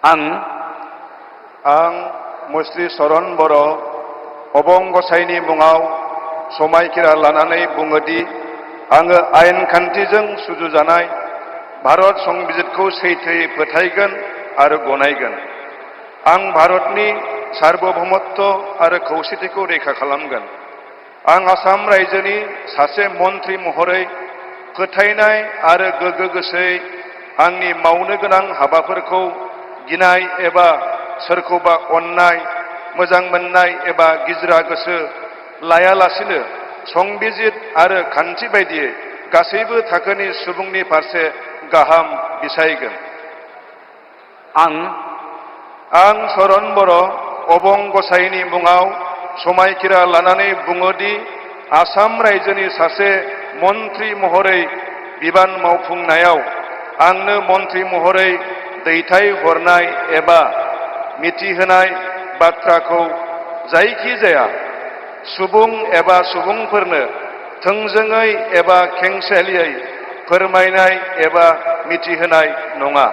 आं मुस्रि चरण बर' अबं गसाइनि मुङाव समायखिरा लानानै बुङोदि आङो आयेन खान्थिजों सुजुजानाय भारत संबिजितखौ सैथोयै फोथायगोन आरो गनायगोन। आं भारतनि सार्वभौमत्व आरो खौसेथिखौ रैखा खालामगोन। आं आसाम रायजोनि सासे मन्थ्रि महरै फोथायनाय आरो गोगो गोसोयै आंनि मावनो गोनां हाबाफोरखौ गिनाय एबा सोरखौबा अननाय, मोजां मोननाय एबा गिज्रा गोसो लायालासिनो संबिजित आरो खान्थि बायदियै गासैबो थाखोनि सुबुंनि फारसे गाहाम बिसायगोन। आं चरण बर' अबं गसाइनि मुङाव समायखिरा लानानै बुङोदि आसाम रायजोनि सासे मन्थ्रि महरै बिबान मावफुंनायाव आंनो मन्थ्रि महरै दैथायहरनाय एबा मिथिहोनाय बाथ्राखौ जायखिजाया सुबुं एबा सुबुंफोरनो थोंजोङै एबा खेंसालियायै फोरमायनाय एबा मिथिहोनाय नङा।